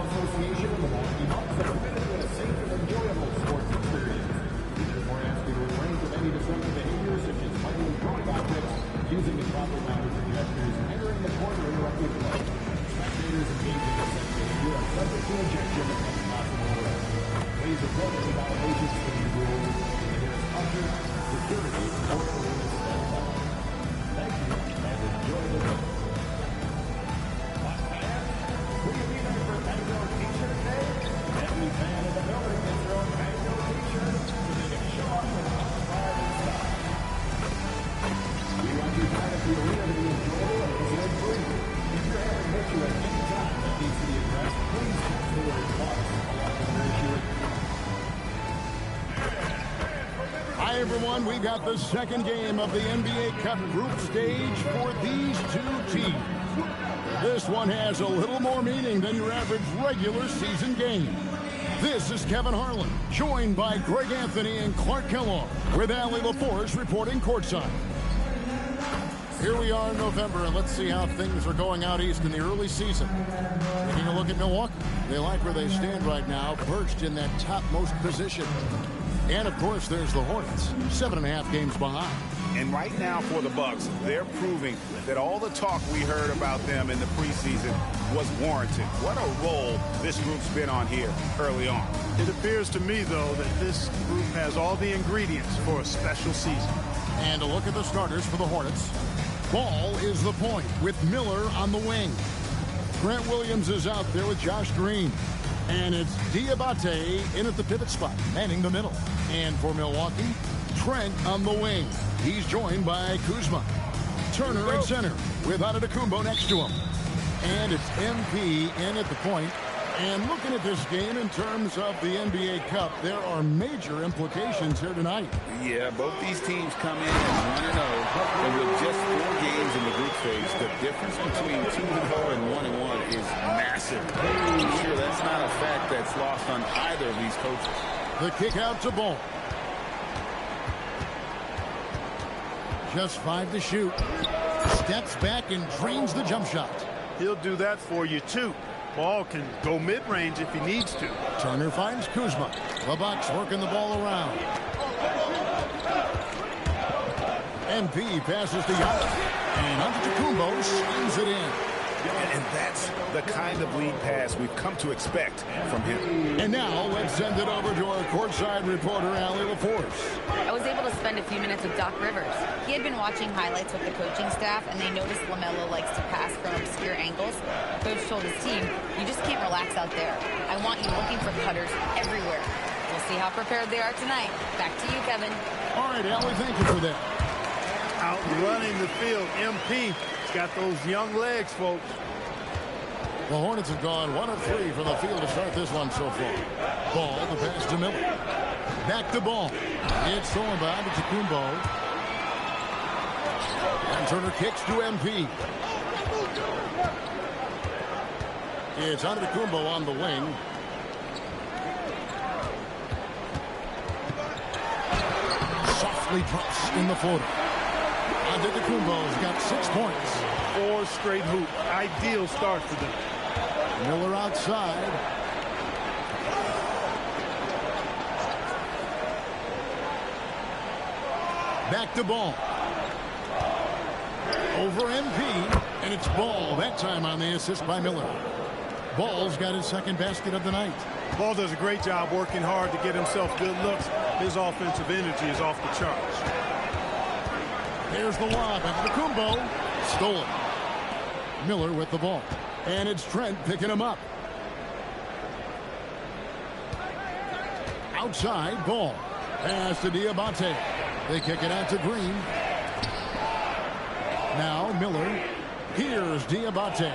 Association of Milwaukee Bucks are committed to a safe and enjoyable sports experience. We therefore ask you to refrain from any disruptive behavior such as fighting with throwing objects, using improper language or gestures, entering the court, or interrupting play. Spectators engaging in such behavior are subject to ejection and possible arrest. Please report any violations to these rules to the nearest usher, security, or police stand. Thank you, and enjoy the game. Will you be there for Mango T-shirt day? Every fan in the building gets their own Mango T-shirt so they can show off their pride and style. We want your time at the arena to be enjoyable and incident-free. If you're having an issue at any time that needs to be addressed, please text the word "boss" along with your issue. Hi, everyone. We got the second game of the NBA Cup group stage for these two teams. This one has a little more meaning than your average regular season game. This is Kevin Harlan, joined by Greg Anthony and Clark Kellogg, with Allie LaForce reporting courtside. Here we are in November, and let's see how things are going out east in the early season. Taking a look at Milwaukee. They like where they stand right now, perched in that topmost position. And, of course, there's the Hornets, 7.5 games behind. And right now for the Bucks, they're proving that all the talk we heard about them in the preseason was warranted. What a role this group's been on here early on. It appears to me, though, that this group has all the ingredients for a special season. And a look at the starters for the Hornets. Ball is the point with Miller on the wing. Grant Williams is out there with Josh Green. And it's Diabate in at the pivot spot, manning the middle. And for Milwaukee, Trent on the wing. He's joined by Kuzma. Turner at center with Antetokounmpo next to him. And it's MP in at the point. And looking at this game in terms of the NBA Cup, there are major implications here tonight. Yeah, both these teams come in at 1-0, and with just 4 games in the group stage, the difference between 2-0 and 1-1 is massive. I'm sure that's not a fact that's lost on either of these coaches. The kick out to Ball. Just 5 to shoot. Steps back and drains the jump shot. He'll do that for you, too. Ball can go mid-range if he needs to. Turner finds Kuzma. The Bucks working the ball around. MP passes to Giannis. And Antetokounmpo slams it in. And that's the kind of lead pass we've come to expect from him. And now let's send it over to our courtside reporter, Allie LaForce. I was able to spend a few minutes with Doc Rivers. He had been watching highlights with the coaching staff, and they noticed LaMelo likes to pass from obscure angles. Coach told his team, you just can't relax out there. I want you looking for cutters everywhere. We'll see how prepared they are tonight. Back to you, Kevin. All right, Allie, thank you for that. Out running the field, MP. Got those young legs, folks. The Hornets have gone 1 of 3 from the field to start this one so far. Ball, the pass to Miller. Back to Ball. It's stolen by Antetokounmpo. And Turner kicks to MP. It's Antetokounmpo on the wing. Softly drops in the floater. Antetokounmpo's got 6 points. 4 straight hoop. Ideal start for them. Miller outside. Back to Ball. Over MP. And it's Ball that time on the assist by Miller. Ball's got his second basket of the night. Ball does a great job working hard to get himself good looks. His offensive energy is off the charts. There's the lob. Antetokounmpo. Stolen. Miller with the ball. And it's Trent picking him up. Outside, Ball. Pass to Diabate. They kick it out to Green. Now Miller. Here's Diabate.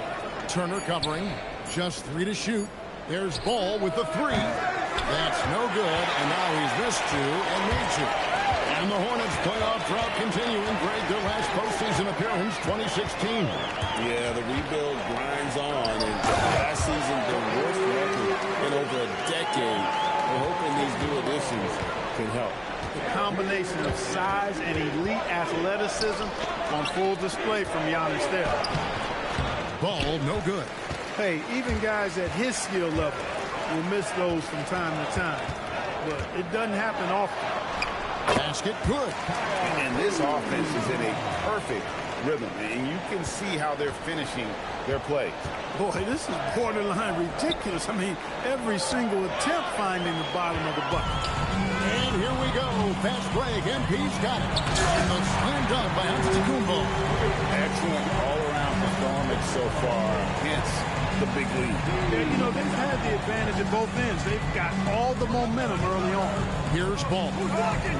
Turner covering. Just 3 to shoot. There's Ball with the 3. That's no good. And now he's missed 2 and made 2. And the Hornets playoff drought continuing. Greg, their last postseason appearance, 2016. Yeah, the rebuild grinds on. And last season, the worst record in over a decade. We're hoping these new additions can help. The combination of size and elite athleticism on full display from Giannis there. Ball, no good. Hey, even guys at his skill level will miss those from time to time. But it doesn't happen often. Basket good. And this offense is in a perfect rhythm, and you can see how they're finishing their plays. Boy, this is borderline ridiculous. I mean, every single attempt finding the bottom of the bucket. And here we go. Fast break. MP's got it. And the slam dunk by Antetokounmpo. Excellent all-around performance so far. Hence the big lead. Yeah, you know, they've had the advantage at both ends. They've got all the momentum early on. Here's Ball.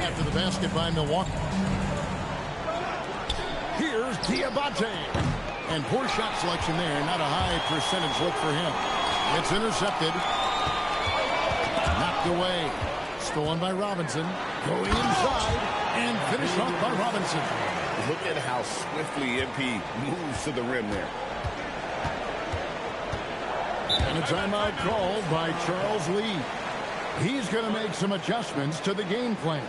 After the basket by Milwaukee. Here's Diabate. And poor shot selection there. Not a high percentage look for him. It's intercepted. Knocked away. Stolen by Robinson. Going inside. And finished off by Robinson. Look at how swiftly MP moves to the rim there. And a timeout called by Charles Lee. He's going to make some adjustments to the game plan.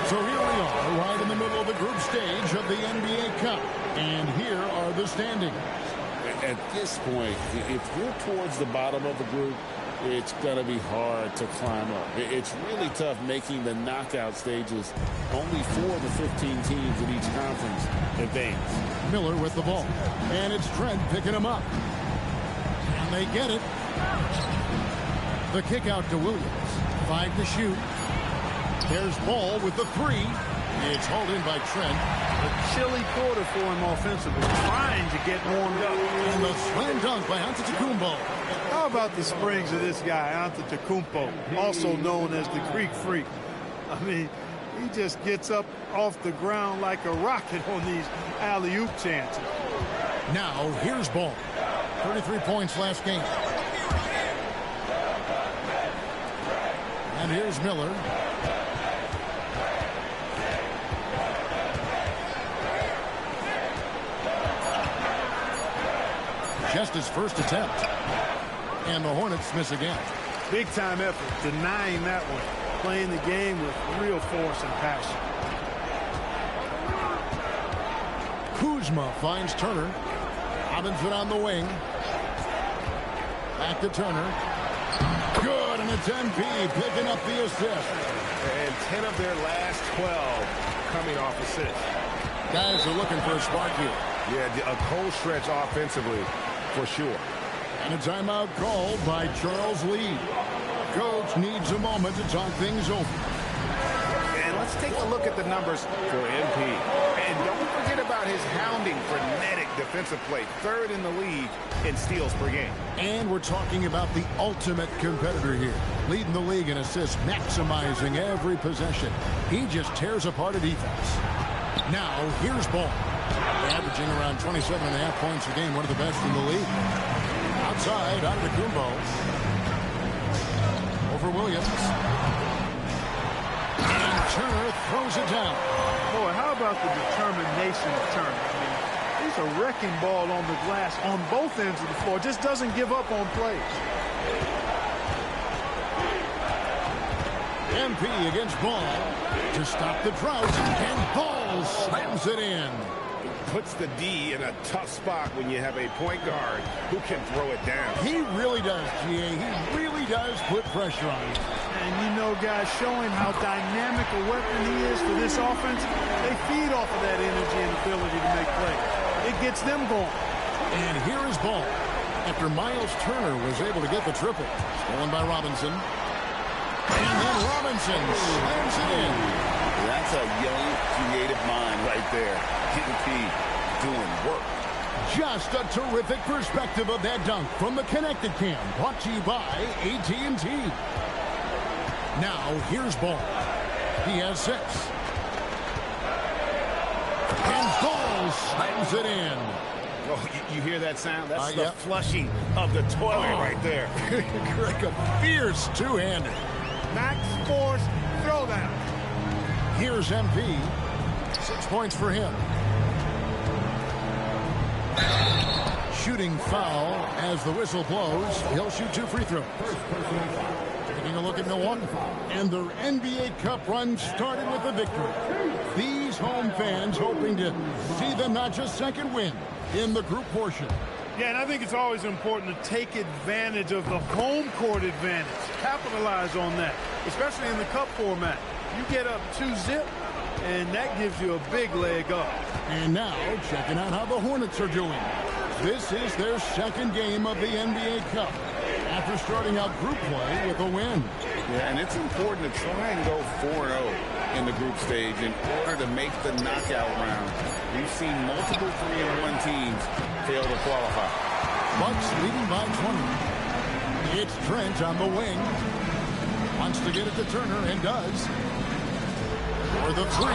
So here we are, right in the middle of the group stage of the NBA Cup. And here are the standings. At this point, if you're towards the bottom of the group, it's going to be hard to climb up. It's really tough making the knockout stages. Only 4 of the 15 teams in each conference advance. Miller with the ball. And it's Trent picking him up. And they get it. The kick out to Williams. 5 to shoot. There's Ball with the 3. It's hauled in by Trent. A chilly quarter for him offensively, trying to get warmed up. And the slam dunk by Antetokounmpo. How about the springs of this guy, Antetokounmpo, also known as the Greek Freak? I mean, he just gets up off the ground like a rocket on these alley-oop chances. Now, here's Ball. 33 points last game. And here's Miller. Just his first attempt. And the Hornets miss again. Big-time effort, denying that one. Playing the game with real force and passion. Kuzma finds Turner. Robinson on the wing. Back to Turner. Good, and it's MP picking up the assist. And 10 of their last 12 coming off assists. Guys are looking for a spark here. Yeah, a cold stretch offensively, for sure. And a timeout called by Charles Lee. Coach needs a moment to talk things over. And let's take a look at the numbers for MP. And don't forget about his hounding, frenetic defensive play. 3rd in the league in steals per game. And we're talking about the ultimate competitor here. Leading the league in assists, maximizing every possession. He just tears apart a defense. Now, here's Ball. Averaging around 27.5 points a game, one of the best in the league. Outside, Antetokounmpo. Over Williams. And Turner throws it down. Boy, how about the determination of Turner? I mean, he's a wrecking ball on the glass on both ends of the floor. Just doesn't give up on plays. MP against Ball to stop the drought. And Ball slams it in. Puts the D in a tough spot when you have a point guard who can throw it down. He really does, GA. He really does put pressure on him. And you know, guys, showing how dynamic a weapon he is for this offense, they feed off of that energy and ability to make plays. It gets them going. And here is Ball. After Miles Turner was able to get the triple. Stolen by Robinson. And then Robinson slams it in. That's a young, creative mind right there. MP doing work. Just a terrific perspective of that dunk from the Connected Cam. Brought to you by AT&T. Now, here's Ball. He has 6. And Ball slams it in. Oh, you hear that sound? That's the flushing of the toilet right there. Like a fierce two-hander. Max Force throwdown. Here's MP. 6 points for him. Shooting foul as the whistle blows. He'll shoot 2 free throws. Taking a look at Milwaukee. And their NBA Cup run started with a victory. These home fans hoping to see the not-just second win in the group portion. Yeah, and I think it's always important to take advantage of the home court advantage. Capitalize on that, especially in the cup format. You get up 2-0, and that gives you a big leg up. And now, checking out how the Hornets are doing. This is their second game of the NBA Cup after starting out group play with a win. Yeah, and it's important to try and go 4-0 in the group stage in order to make the knockout round. We've seen multiple 3-1 teams fail to qualify. Bucks leading by 20. It's Trent on the wing. Wants to get it to Turner and does. For the 3.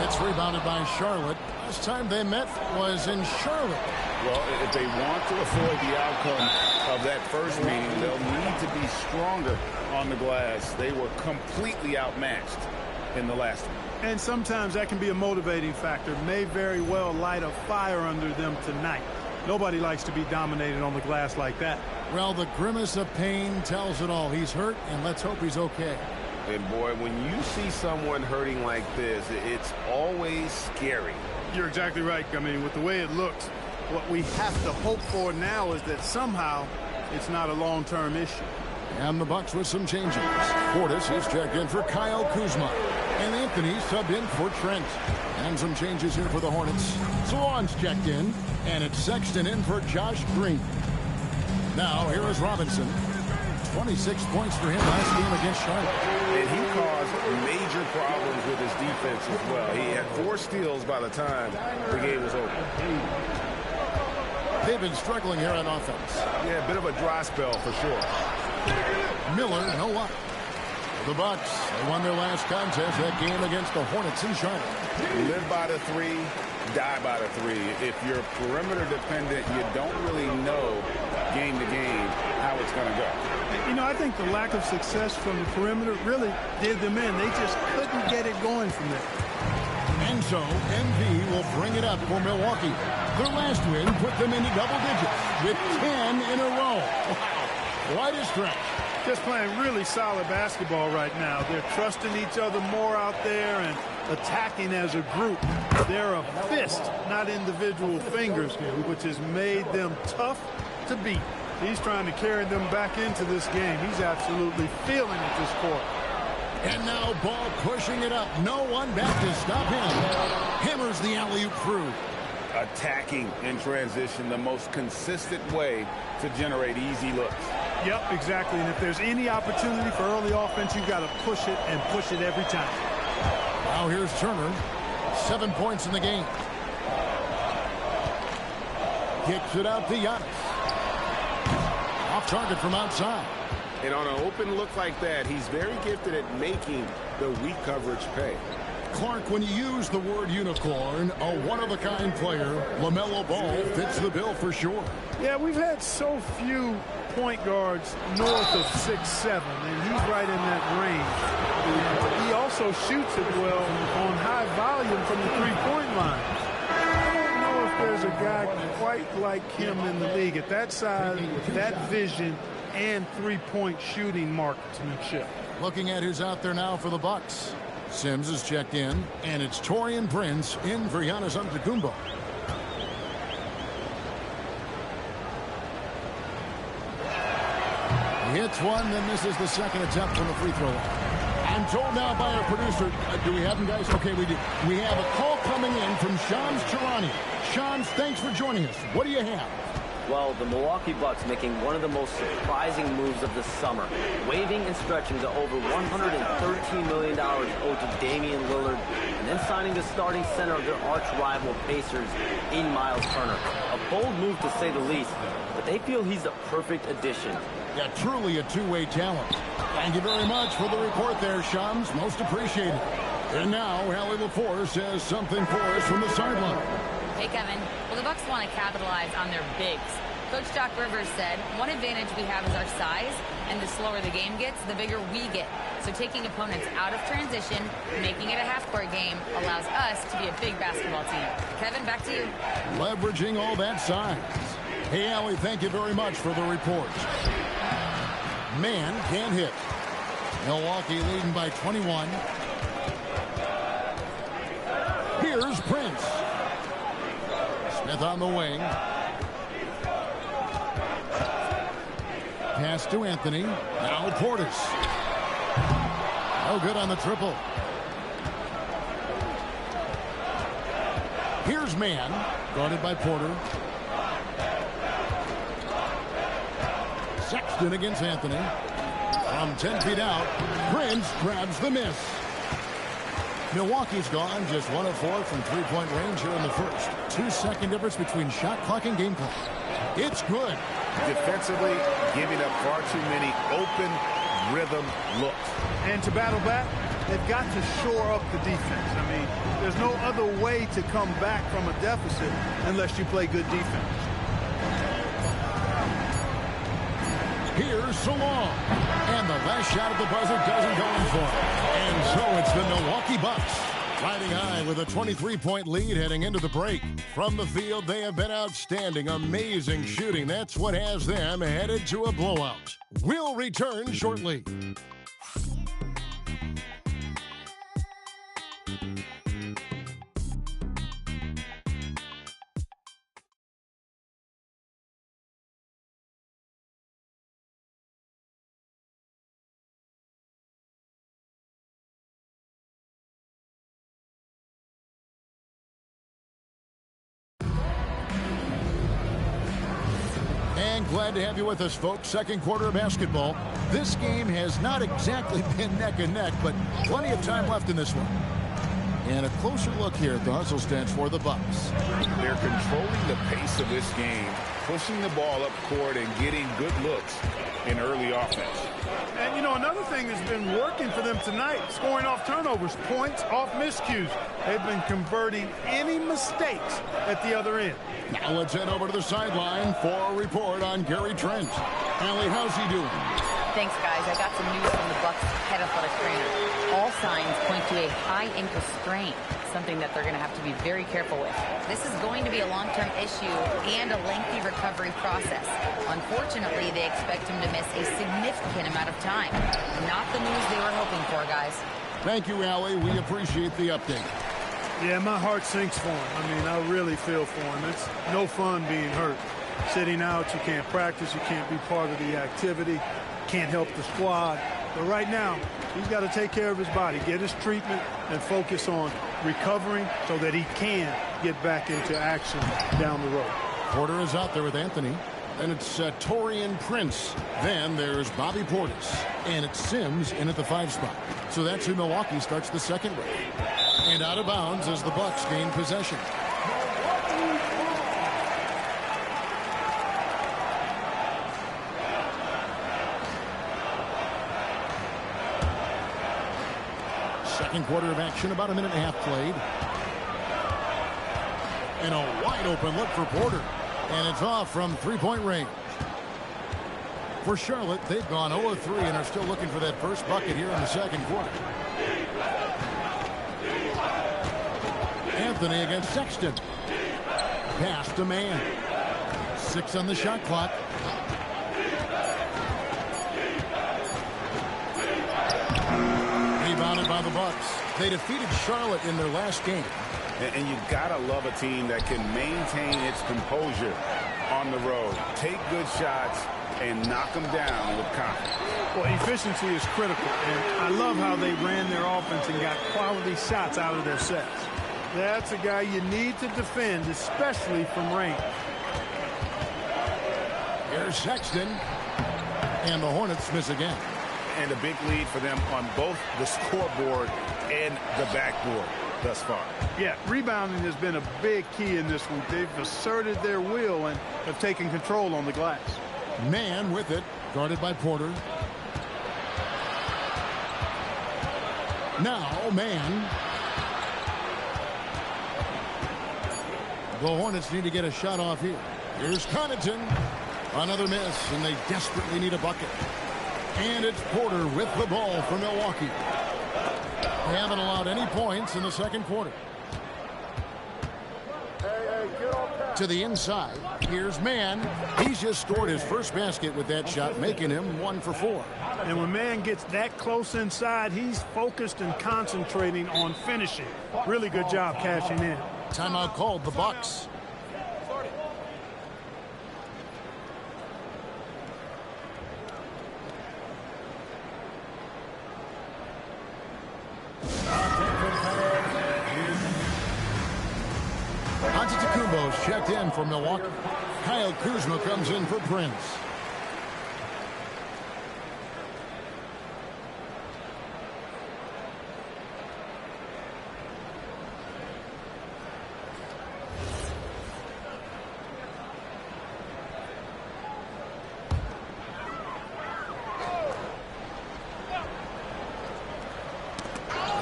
It's rebounded by Charlotte. Last time they met was in Charlotte. Well, if they want to avoid the outcome of that first meeting, they'll need to be stronger on the glass. They were completely outmatched in the last one. And sometimes that can be a motivating factor. May very well light a fire under them tonight. Nobody likes to be dominated on the glass like that. Well, the grimace of pain tells it all. He's hurt, and let's hope he's okay. And boy, when you see someone hurting like this, it's always scary. You're exactly right. I mean, with the way it looks, what we have to hope for now is that somehow it's not a long-term issue. And the Bucks with some changes. Portis is checked in for Kyle Kuzma. And Anthony subbed in for Trent. And some changes here for the Hornets. Swan's checked in. And it's Sexton in for Josh Green. Now, here is Robinson. 26 points for him last game against Charlotte. And he caused major problems with his defense as well. He had 4 steals by the time the game was over. They've been struggling here on offense. Yeah, a bit of a dry spell for sure. Miller, no luck. The Bucks, they won their last contest, that game against the Hornets in Charlotte. Live by the 3, die by the 3. If you're perimeter dependent, you don't really know game to game how it's going to go. You know, I think the lack of success from the perimeter really did them in. They just couldn't get it going from there. And so, MV will bring it up for Milwaukee. Their last win put them into double digits with 10 in a row. Wow. Quite a stretch. Just playing really solid basketball right now. They're trusting each other more out there and attacking as a group. They're a fist, not individual fingers, which has made them tough to beat. He's trying to carry them back into this game. He's absolutely feeling it this quarter. And now Ball pushing it up. No one back to stop him. Hammers the alley-oop through. Attacking in transition, the most consistent way to generate easy looks. Yep, exactly. And if there's any opportunity for early offense, you've got to push it and push it every time. Now here's Turner. 7 points in the game. Kicks it out to Giannis. Off target from outside. And on an open look like that, he's very gifted at making the weak coverage pay. Clark, when you use the word unicorn, a one-of-a-kind player, LaMelo Ball fits the bill for sure. Yeah, we've had so few point guards north of 6'7", and he's right in that range. He also shoots it well on high volume from the three-point line. I don't know if there's a guy quite like him in the league at that size, that vision, and three-point shooting marksmanship. Looking at who's out there now for the Bucks. Sims is checked in, and it's Taurean Prince in for Giannis Antetokounmpo. He hits one, then this is the second attempt from the free throw line. I'm told now by our producer, do we have him, guys? Okay, we do. We have a call coming in from Shams Charania. Shams, thanks for joining us. What do you have? Well, the Milwaukee Bucks making one of the most surprising moves of the summer, waiving and stretching the over $113 million owed to Damian Lillard, and then signing the starting center of their arch-rival Pacers in Miles Turner. A bold move to say the least, but they feel he's the perfect addition. Yeah, truly a two-way talent. Thank you very much for the report there, Shams. Most appreciated. And now, Hallie LaForce has something for us from the sideline. Hey, Kevin. Well, the Bucks want to capitalize on their bigs. Coach Doc Rivers said, one advantage we have is our size, And the slower the game gets, the bigger we get. So taking opponents out of transition, making it a half-court game, allows us to be a big basketball team. Kevin, back to you. Leveraging all that size. Hey, Allie, thank you very much for the report. Man can't hit. Milwaukee leading by 21. Here's Prince. Smith on the wing. Pass to Anthony. Now Portis. No good on the triple. Here's Man. Guarded by Porter. Sexton against Anthony. From 10 feet out, Prince grabs the miss. Milwaukee's gone just 1 of 4 from three-point range here in the first. 2-second difference between shot clock and game clock. It's good. Defensively, giving up far too many open rhythm looks. And to battle back, they've got to shore up the defense. I mean, there's no other way to come back from a deficit unless you play good defense. Here's Salon. And the last shot at the buzzer doesn't go in for it. And so it's the Milwaukee Bucks riding high with a 23-point lead heading into the break. From the field, they have been outstanding. Amazing shooting. That's what has them headed to a blowout. We'll return shortly. And glad to have you with us, folks. Second quarter of basketball. This game has not exactly been neck and neck, but plenty of time left in this one. And a closer look here at the hustle stats for the Bucks. They're controlling the pace of this game, pushing the ball up court and getting good looks in early offense. And, you know, another thing that's been working for them tonight, scoring off turnovers, points off miscues. They've been converting any mistakes at the other end. Now let's head over to the sideline for a report on Gary Trent. Allie, how's he doing? Thanks, guys. I got some news from the Bucks head athletic trainer. All signs point to a high ankle sprain, something that they're going to have to be very careful with. This is going to be a long-term issue and a lengthy recovery process. Unfortunately, they expect him to miss a significant amount of time. Not the news they were hoping for, guys. Thank you, Allie. We appreciate the update. Yeah, my heart sinks for him. I mean, I really feel for him. It's no fun being hurt. Sitting out, you can't practice, you can't be part of the activity, can't help the squad. But right now, he's got to take care of his body, get his treatment, and focus on recovering so that he can get back into action down the road. Porter is out there with Anthony. And it's Taurean Prince. Then there's Bobby Portis. And it's Sims in at the 5 spot. So that's who Milwaukee starts the second with. And out of bounds as the Bucks gain possession. Second quarter of action, about a minute and a half played. And a wide open look for Porter. And it's off from three-point range. For Charlotte, they've gone 0-3 and are still looking for that first bucket here in the second quarter. Anthony against Sexton. Pass to Man. 6 on the shot clock. Rebounded by the Bucks. They defeated Charlotte in their last game. And you gotta love a team that can maintain its composure on the road. Take good shots and knock them down with confidence. Well, efficiency is critical, and I love how they ran their offense and got quality shots out of their sets. That's a guy you need to defend, especially from range. Here's Sexton. And the Hornets miss again. And a big lead for them on both the scoreboard and the backboard thus far. Yeah, rebounding has been a big key in this one. They've asserted their will and have taken control on the glass. Man with it, guarded by Porter. Now, Man. The Hornets need to get a shot off here. Here's Connaughton. Another miss, and they desperately need a bucket. And it's Porter with the ball for Milwaukee. They haven't allowed any points in the second quarter. To the inside. Here's Mann. He's just scored his first basket with that shot, making him 1 for 4. And when Mann gets that close inside, he's focused and concentrating on finishing. Really good job cashing in. Timeout called, the Bucks. Antetokounmpo's checked in for Milwaukee. Kyle Kuzma comes in for Prince.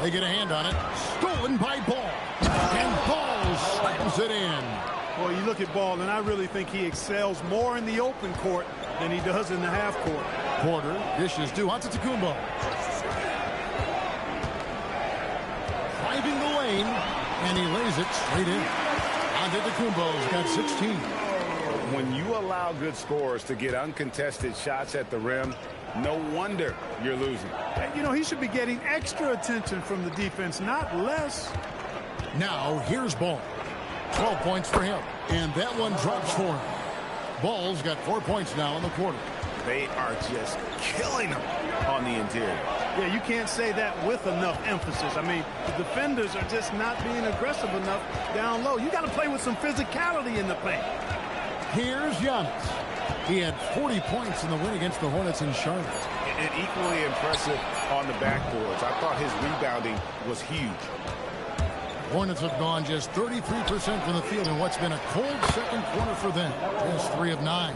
They get a hand on it. Stolen by Ball. And Ball slams it in. Well, you look at Ball, and I really think he excels more in the open court than he does in the half court. Porter dishes to Antetokounmpo. Driving the lane, and he lays it straight in. Antetokounmpo's got 16. When you allow good scorers to get uncontested shots at the rim, no wonder you're losing. You know, he should be getting extra attention from the defense, not less. Now, here's Ball. 12 points for him. And that one drops for him. Ball's got 4 points now in the quarter. They are just killing them on the interior. Yeah, you can't say that with enough emphasis. I mean, the defenders are just not being aggressive enough down low. You got to play with some physicality in the paint. Here's Giannis. He had 40 points in the win against the Hornets in Charlotte. And equally impressive on the backboards. I thought his rebounding was huge. Hornets have gone just 33% from the field in what's been a cold second quarter for them. Just 3 of 9.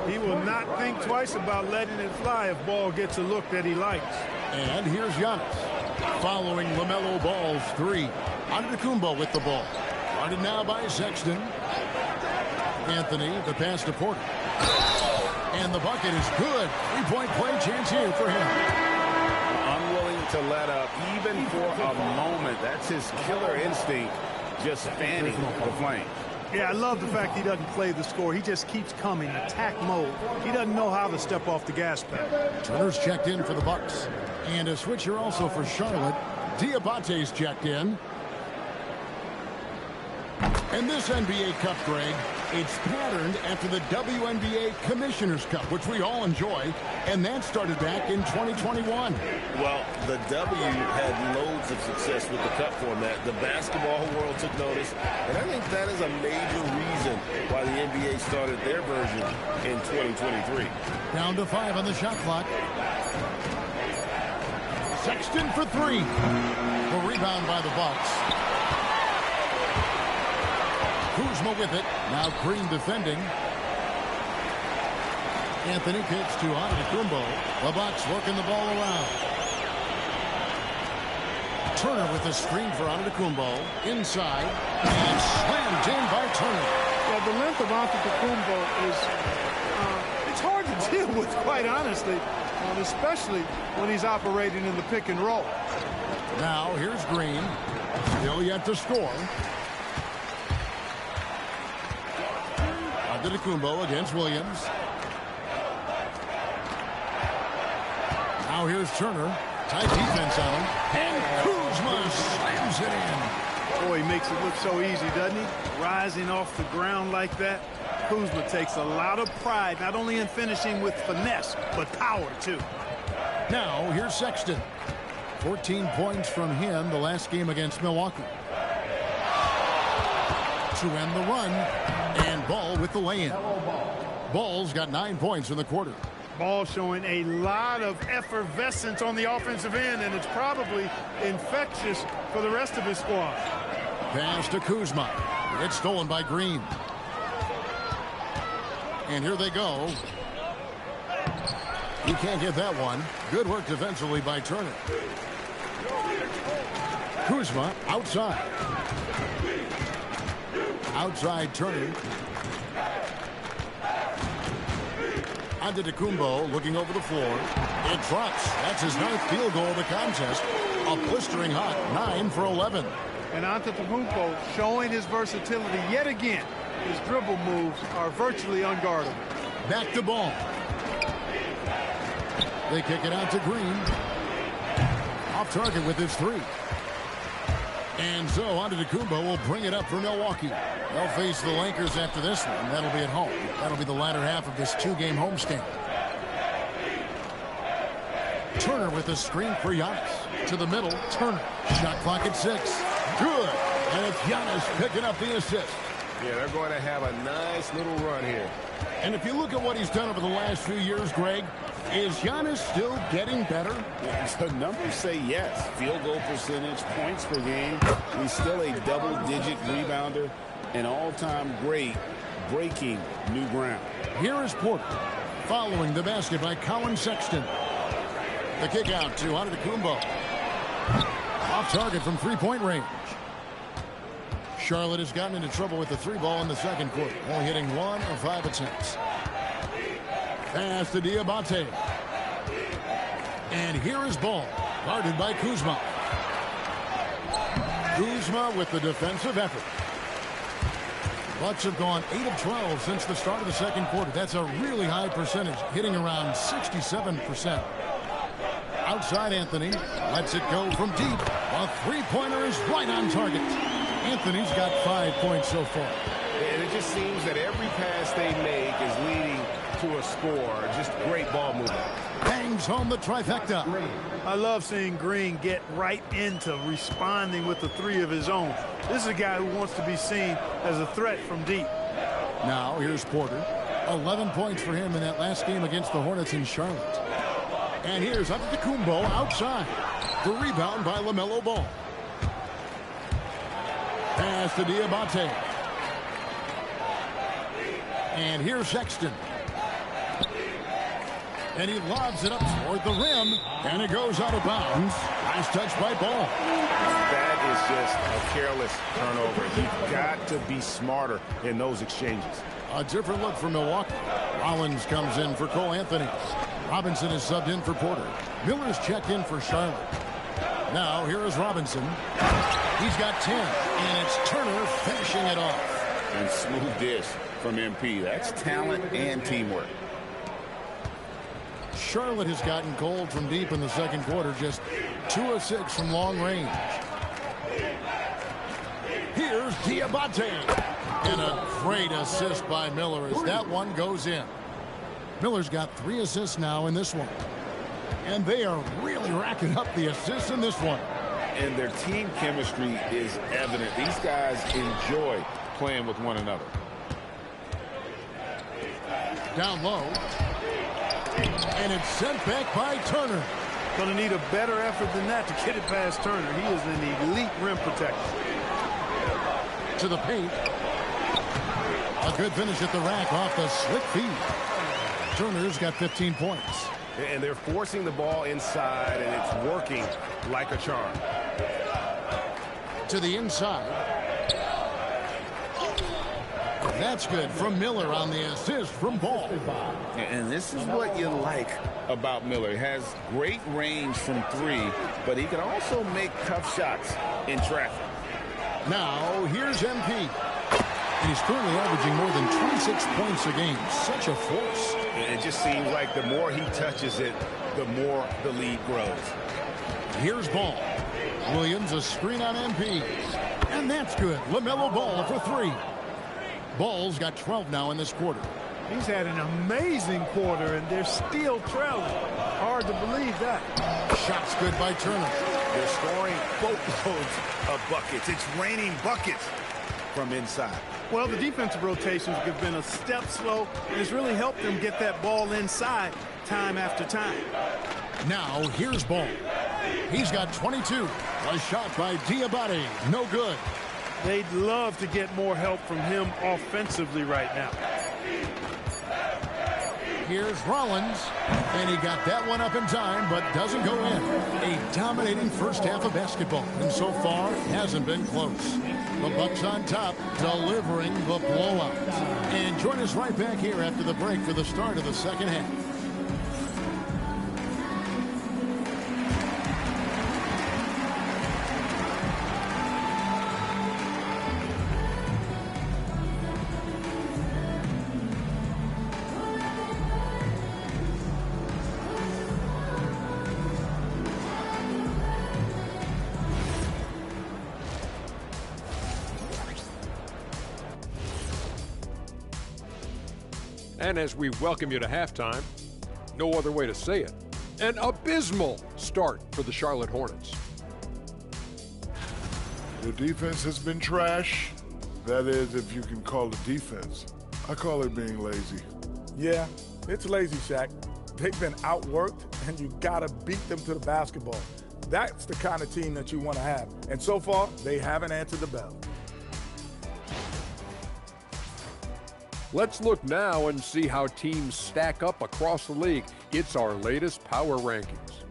He will not think twice about letting it fly if Ball gets a look that he likes. And here's Giannis. Following LaMelo Ball's 3. Antetokounmpo with the ball. Guarded now by Sexton. Anthony, the pass to Porter. And the bucket is good. 3-point play chance here for him. Unwilling to let up even for a moment. That's his killer instinct, just fanning the flame. Yeah, I love the fact he doesn't play the score. He just keeps coming, attack mode. He doesn't know how to step off the gas pedal. Turner's checked in for the Bucks. And a switcher also for Charlotte. Diabate's checked in. And this NBA Cup, Greg, it's patterned after the WNBA Commissioner's Cup, which we all enjoy, and that started back in 2021. Well, the W had loads of success with the Cup format. The basketball world took notice, and I think that is a major reason why the NBA started their version in 2023. Down to 5 on the shot clock. Sexton for 3. A rebound by the Bucks. Kuzma with it. Now Green defending. Anthony kicks to Antetokounmpo. The Bucks working the ball around. Turner with a screen for Antetokounmpo. Inside. And slammed in by Turner. Yeah, the length of Antetokounmpo is it's hard to deal with, quite honestly, especially when he's operating in the pick and roll. Now here's Green. Still yet to score. Antetokounmpo against Williams. Now here's Turner. Tight defense on him. And Kuzma slams it in. Boy, he makes it look so easy, doesn't he? Rising off the ground like that. Kuzma takes a lot of pride, not only in finishing with finesse, but power, too. Now here's Sexton. 14 points from him the last game against Milwaukee. To end the run. And Ball with the lay-in. Ball's got 9 points in the quarter. Ball showing a lot of effervescence on the offensive end, and it's probably infectious for the rest of his squad. Pass to Kuzma. It's stolen by Green. And here they go. He can't get that one. Good work defensively by Turner. Kuzma outside. Outside Turner. Antetokounmpo looking over the floor. It drops. That's his 9th field goal of the contest. A blistering hot 9 for 11. And Antetokounmpo showing his versatility yet again. His dribble moves are virtually unguardable. Back to ball. They kick it out to Green. Off target with his 3. And so Antetokounmpo will bring it up for Milwaukee. They'll face the Lakers after this one. That'll be at home. That'll be the latter half of this 2-game homestand. Turner with a screen for Giannis. To the middle, Turner. Shot clock at 6. Good. And it's Giannis picking up the assist. Yeah, they're going to have a nice little run here. And if you look at what he's done over the last few years, Greg, is Giannis still getting better? The numbers say yes. Field goal percentage, points per game. He's still a double-digit rebounder, an all-time great, breaking new ground. Here is Porter. Following the basket by Colin Sexton. The kick out to Antetokounmpo. Off target from three-point range. Charlotte has gotten into trouble with the 3-ball in the second quarter, only hitting 1 of 5 attempts. Pass to Diabate. And here is ball, guarded by Kuzma. Kuzma with the defensive effort. Bucks have gone 8 of 12 since the start of the second quarter. That's a really high percentage, hitting around 67%. Outside Anthony lets it go from deep. A 3-pointer is right on target. Anthony's got 5 points so far. And it just seems that every pass they make is leading to a score. Just great ball movement. Bangs home the trifecta. I love seeing Green get right into responding with the 3 of his own. This is a guy who wants to be seen as a threat from deep. Now here's Porter. 11 points for him in that last game against the Hornets in Charlotte. And here's Antetokounmpo outside. The rebound by LaMelo Ball. Pass to Diabate. And here's Sexton. And he lobs it up toward the rim. And it goes out of bounds. Nice touch by Ball. That is just a careless turnover. You've got to be smarter in those exchanges. A different look for Milwaukee. Rollins comes in for Cole Anthony. Robinson is subbed in for Porter. Miller's checked in for Charlotte. Now here is Robinson. He's got 10, and it's Turner finishing it off. And smooth dish from MP. That's talent and teamwork. Charlotte has gotten cold from deep in the second quarter, just 2 of 6 from long range. Here's Diabate. And a great assist by Miller as that one goes in. Miller's got 3 assists now in this one. And they are really racking up the assists in this one. And their team chemistry is evident. These guys enjoy playing with one another. Down low. And it's sent back by Turner. Going to need a better effort than that to get it past Turner. He is an elite rim protector. To the paint. A good finish at the rack off the slick feed. Turner's got 15 points. And they're forcing the ball inside, and it's working like a charm. To the inside. That's good from Miller on the assist from Ball. And this is what you like about Miller. He has great range from 3, but he can also make tough shots in traffic. Now, here's MP. And he's currently averaging more than 26 points a game. Such a force. And it just seems like the more he touches it, the more the lead grows. Here's Ball. Williams a screen on MP. And that's good. LaMelo Ball for 3. Ball's got 12 now in this quarter. He's had an amazing quarter, and they're still trailing. Hard to believe that. Shots good by Turner. They're scoring boatloads of buckets. It's raining buckets from inside. Well, the defensive rotations have been a step slow, and it's really helped them get that ball inside time after time. Now, here's Ball. He's got 22. A shot by Diabate. No good. They'd love to get more help from him offensively right now. Here's Rollins, and he got that one up in time, but doesn't go in. A dominating first half of basketball, and so far hasn't been close. The Bucks on top, delivering the blowout. And join us right back here after the break for the start of the second half. And as we welcome you to halftime, no other way to say it, an abysmal start for the Charlotte Hornets. The defense has been trash. That is, if you can call it defense. I call it being lazy. Yeah, it's lazy, Shaq. They've been outworked, and you gotta beat them to the basketball. That's the kind of team that you want to have. And so far, they haven't answered the bell. Let's look now and see how teams stack up across the league. It's our latest power rankings.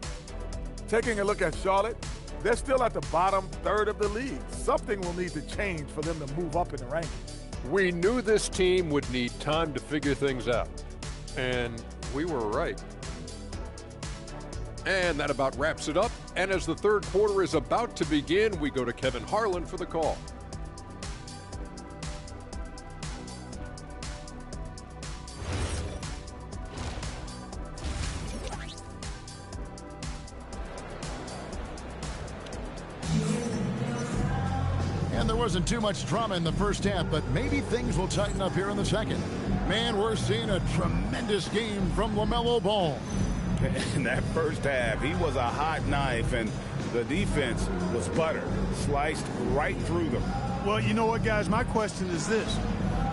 Taking a look at Charlotte, they're still at the bottom third of the league. Something will need to change for them to move up in the rankings. We knew this team would need time to figure things out, and we were right. And that about wraps it up. And as the third quarter is about to begin, we go to Kevin Harlan for the call. And there wasn't too much drama in the first half, but maybe things will tighten up here in the second. Man, we're seeing a tremendous game from LaMelo Ball. In that first half, he was a hot knife, and the defense was butter, sliced right through them. Well, you know what, guys? My question is this.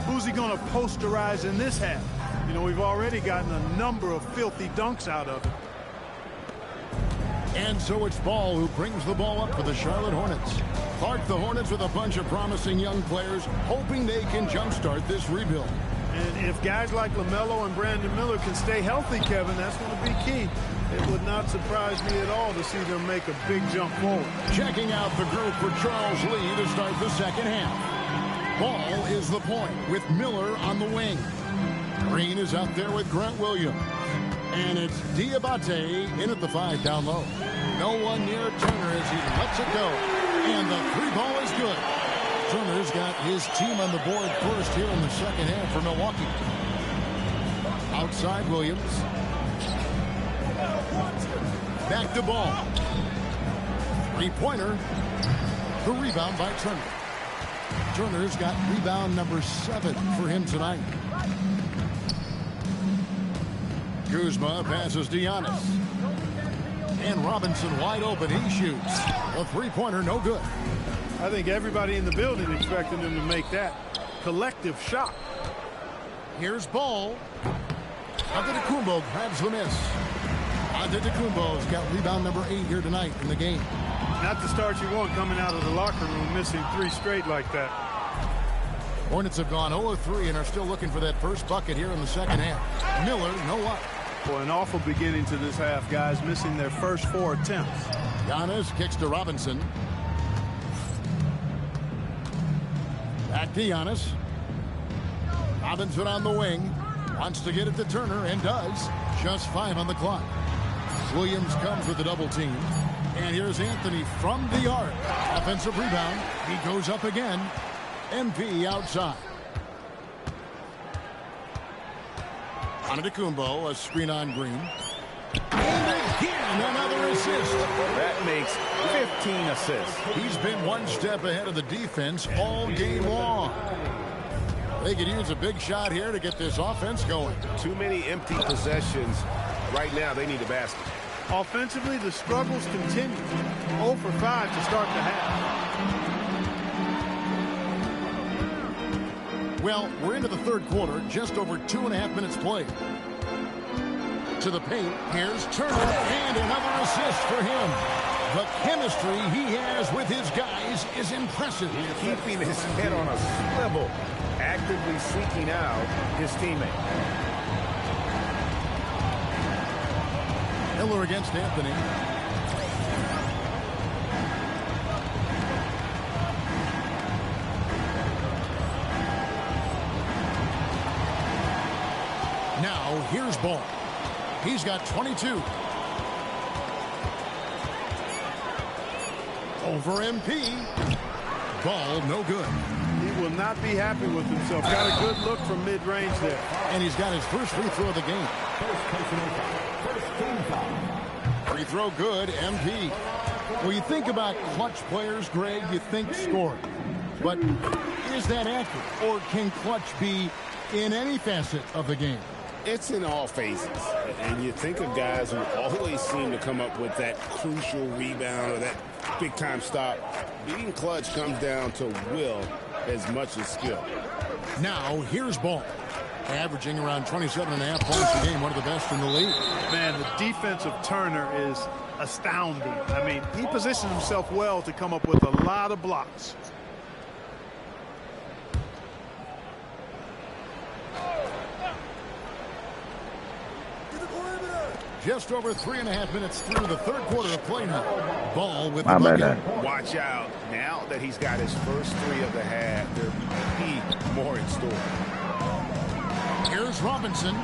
Who's he going to posterize in this half? You know, we've already gotten a number of filthy dunks out of it. And so it's Ball who brings the ball up for the Charlotte Hornets. Clark, the Hornets with a bunch of promising young players, hoping they can jumpstart this rebuild. And if guys like LaMelo and Brandon Miller can stay healthy, Kevin, that's going to be key. It would not surprise me at all to see them make a big jump forward. Checking out the group for Charles Lee to start the second half. Ball is the point with Miller on the wing. Green is out there with Grant Williams. And it's Diabate in at the 5 down low. No one near Turner as he lets it go. And the three ball is good. Turner's got his team on the board first here in the second half for Milwaukee. Outside Williams. Back to Ball. Three-pointer. The rebound by Turner. Turner's got rebound number 7 for him tonight. Kuzma passes to Giannis. And Robinson wide open. He shoots. A three-pointer, no good. I think everybody in the building expected him to make that collective shot. Here's Ball. Antetokounmpo grabs the miss. Antetokounmpo's got rebound number 8 here tonight in the game. Not the start you want coming out of the locker room, missing 3 straight like that. Hornets have gone 0 of 3 and are still looking for that first bucket here in the second half. Miller, no luck. Boy, an awful beginning to this half, guys, missing their first 4 attempts. Giannis kicks to Robinson. Back to Giannis. Robinson on the wing. Wants to get it to Turner and does. Just 5 on the clock. Williams comes with the double team. And here's Anthony from the arc. Offensive rebound. He goes up again. MP outside. Antetokounmpo, a screen on Green. And again, another assist. That makes 15 assists. He's been one step ahead of the defense all game long. They could use a big shot here to get this offense going. Too many empty possessions. Right now, they need a basket. Offensively, the struggles continue. 0 for 5 to start the half. Well, we're into the third quarter, just over 2.5 minutes played. To the paint, here's Turner, and another assist for him. The chemistry he has with his guys is impressive. Keeping his head on a swivel, actively seeking out his teammate. Miller against Anthony. Now, here's Ball. He's got 22. Over MP. Ball, no good. He will not be happy with himself. Got a good look from mid-range there. And he's got his first free throw of the game. Free throw good, MP. When you think about clutch players, Greg, you think scoring. But is that accurate? Or can clutch be in any facet of the game? It's in all phases. And you think of guys who always seem to come up with that crucial rebound or that big-time stop. Being clutch comes down to will as much as skill. Now, here's Ball. Averaging around 27.5 points a game, one of the best in the league. Man, the defense of Turner is astounding. I mean, he positions himself well to come up with a lot of blocks. Just over 3.5 minutes through the third quarter of play now. Ball with the bucket. Watch out. Now that he's got his first three of the half, there may be more in store. Here's Robinson.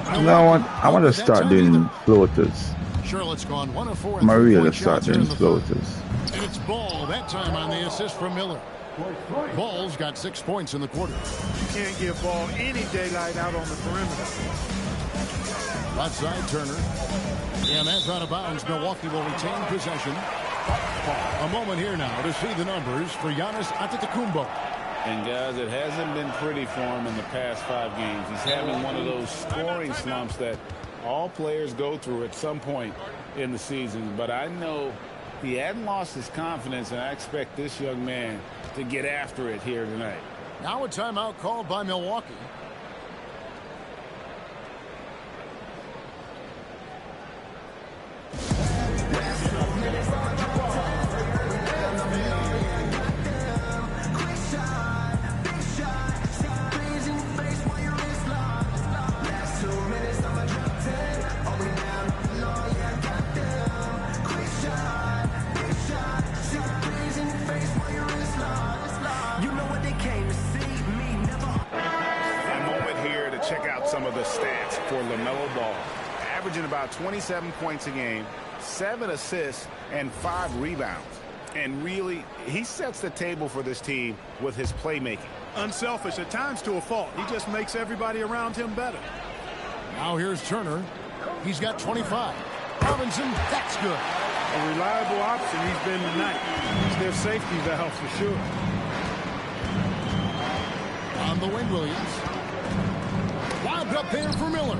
I want to start doing floaters. Charlotte's gone 1 of 4. Maria to start doing floaters. And it's Ball that time on the assist from Miller. Ball's got 6 points in the quarter. You can't give Ball any daylight out on the perimeter. Outside Turner. And that's out of bounds. Milwaukee will retain possession. A moment here now to see the numbers for Giannis Antetokounmpo. And guys, it hasn't been pretty for him in the past 5 games. He's having one of those scoring slumps that all players go through at some point in the season. But I know he hadn't lost his confidence, and I expect this young man to get after it here tonight. Now a timeout called by Milwaukee. Some of the stats for LaMelo Ball. Averaging about 27 points a game, 7 assists, and 5 rebounds. And really, he sets the table for this team with his playmaking. Unselfish at times to a fault. He just makes everybody around him better. Now here's Turner. He's got 25. Robinson, that's good. A reliable option he's been tonight. He's their safety valve for sure. On the wing, Williams. Lobbed up there for Miller.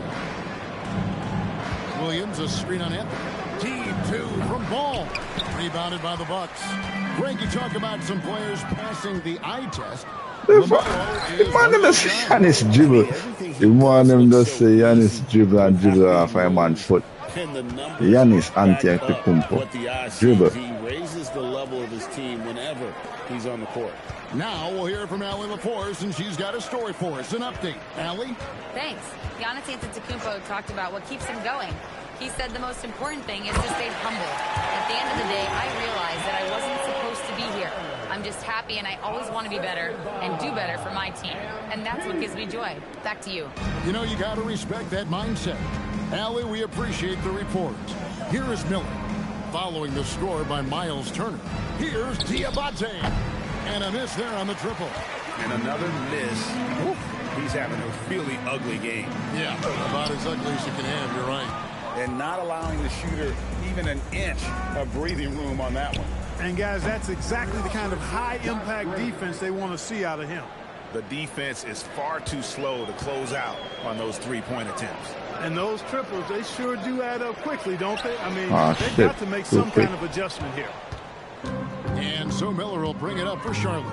Williams, a screen on Anthony. Deep 2 from Ball. Rebounded by the Bucks. Greg, you talk about some players passing the eye test. You want them to say Giannis dribble. You want them to say Giannis dribble and dribble off a man's foot. Giannis Antetokounmpo dribble. He raises the level of his team whenever he's on the court. Now we'll hear from Allie LaForce, and she's got a story for us. An update. Allie? Thanks. Giannis Antetokounmpo talked about what keeps him going. He said the most important thing is to stay humble. At the end of the day, I realized that I wasn't supposed to be here. I'm just happy, and I always want to be better and do better for my team. And that's what gives me joy. Back to you. You know, you got to respect that mindset. Allie, we appreciate the report. Here is Miller, following the score by Miles Turner. Here's Diabate. And a miss there on the triple. And another miss. Oof. He's having a really ugly game. Yeah, about as ugly as you can have, you're right. And not allowing the shooter even an inch of breathing room on that one. And guys, that's exactly the kind of high-impact defense they want to see out of him. The defense is far too slow to close out on those three-point attempts. And those triples, they sure do add up quickly, don't they? I mean, they've got to make Too some quick. kind of adjustment here. And so Miller will bring it up for Charlotte.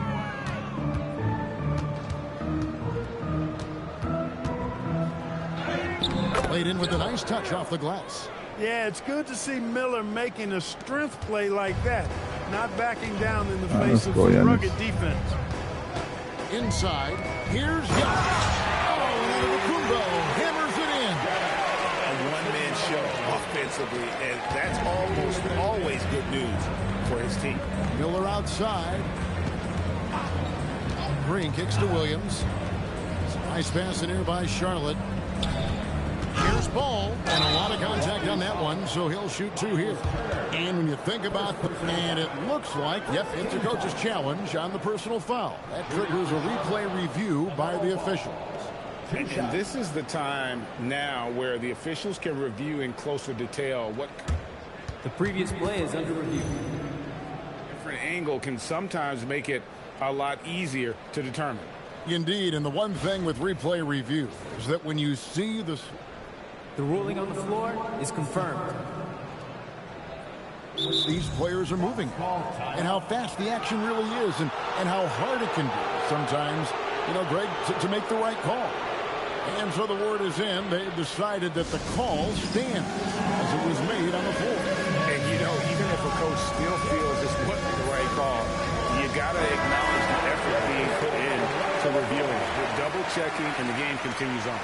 Played in with a nice touch off the glass. Yeah, it's good to see Miller making a strength play like that, not backing down in the face of some rugged defense. Inside, here's Giannis. Oh, Antetokounmpo hammers it in. A one-man show offensively, and that's almost always good news for his team. Miller outside. Green kicks to Williams. Nice pass in here by Charlotte. Here's Ball, and a lot of contact on that one, so he'll shoot 2 here. And when you think about and it looks like, yep, it's a coach's challenge on the personal foul. That triggers a replay review by the officials. And this is the time now where the officials can review in closer detail what the previous play is under review. Different angle can sometimes make it a lot easier to determine. Indeed, and the one thing with replay review is that when you see the ruling on the floor is confirmed. These players are moving and how fast the action really is and how hard it can be sometimes, you know, Greg, to make the right call. And so the word is in. They've decided that the call stands as it was made on the floor. And, you know, even if a coach still feels this wasn't the right call, you got to acknowledge the effort being put in to reviewing. We're double-checking, and the game continues on.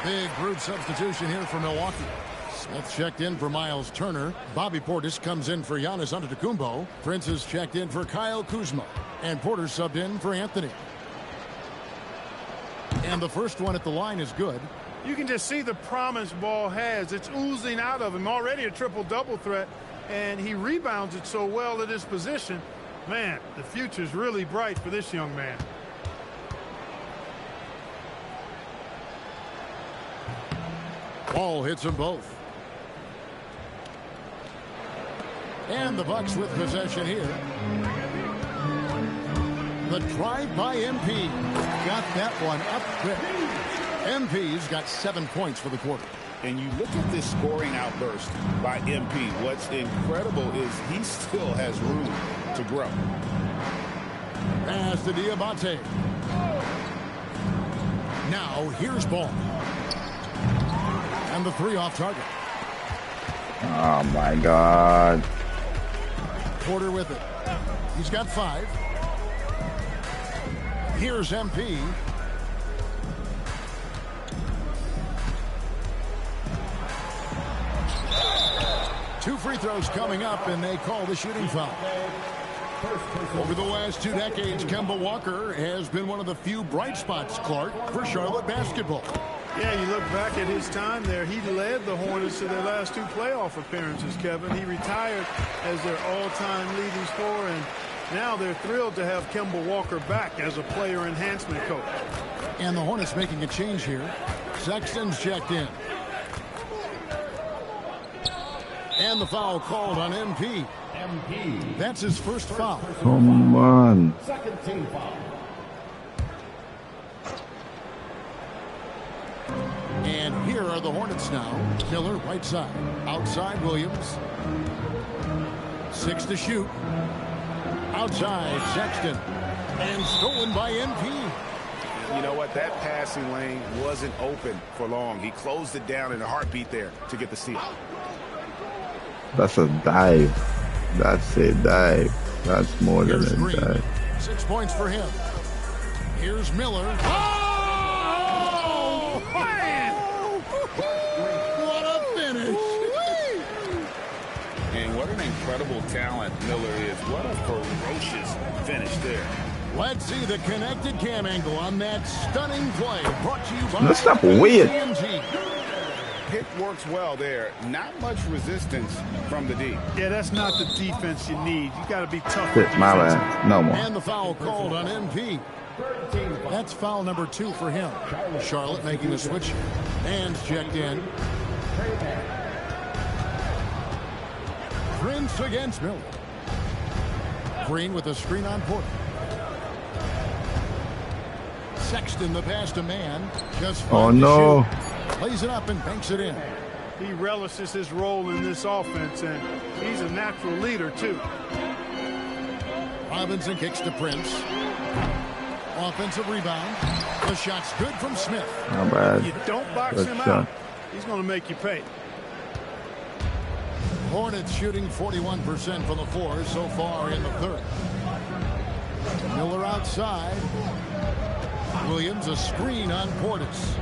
Big group substitution here for Milwaukee. Smith checked in for Miles Turner. Bobby Portis comes in for Giannis Antetokounmpo. Prince is checked in for Kyle Kuzma. And Porter subbed in for Anthony. And the first one at the line is good. You can just see the promise Ball has. It's oozing out of him. Already a triple-double threat, and he rebounds it so well at his position. Man, the future's really bright for this young man. Ball hits them both. And the Bucks with possession here. The drive by MP. Got that one up quick. MP's got 7 points for the quarter. And you look at this scoring outburst by MP. What's incredible is he still has room to grow. Pass to Diabate. Now here's Ball. And the 3 off target. Oh my God. Porter with it. He's got 5. Here's MP. Two free throws coming up, and they call the shooting foul. Over the last 2 decades, Kemba Walker has been one of the few bright spots, Clark, for Charlotte basketball. Yeah, you look back at his time there. He led the Hornets to their last 2 playoff appearances, Kevin. He retired as their all-time leading scorer, and now they're thrilled to have Kemba Walker back as a player enhancement coach. And the Hornets making a change here. Sexton's checked in. And the foul called on MP. That's his first foul. Come on. Second team foul. And here are the Hornets now. Miller, right side. Outside, Williams. 6 to shoot. Outside, Sexton. And stolen by MP. You know what? That passing lane wasn't open for long. He closed it down in a heartbeat there to get the steal. That's a dive. That's a dive. That's more than Here's a Green. dive. 6 points for him. Here's Miller. Oh! Man! What a finish! And what an incredible talent Miller is. What a ferocious finish there. Let's see the connected cam angle on that stunning play. Brought to you by Let's stop weird. AT&T. Pick works well there. Not much resistance from the D. Yeah, that's not the defense you need. You got to be tough. Shit, my bad. No more. And the foul called on MP. That's foul number 2 for him. Charlotte making the switch. And checked in. Prince against Miller. Green with a screen on Porter. Sexton the pass to man. Just Oh no. Plays it up and banks it in. He relishes his role in this offense, and he's a natural leader, too. Robinson kicks to Prince. Offensive rebound. The shot's good from Smith. Not bad. You don't box Good him shot. out, he's going to make you pay. Hornets shooting 41% from the floor so far in the third. Miller outside. Williams a screen on Portis.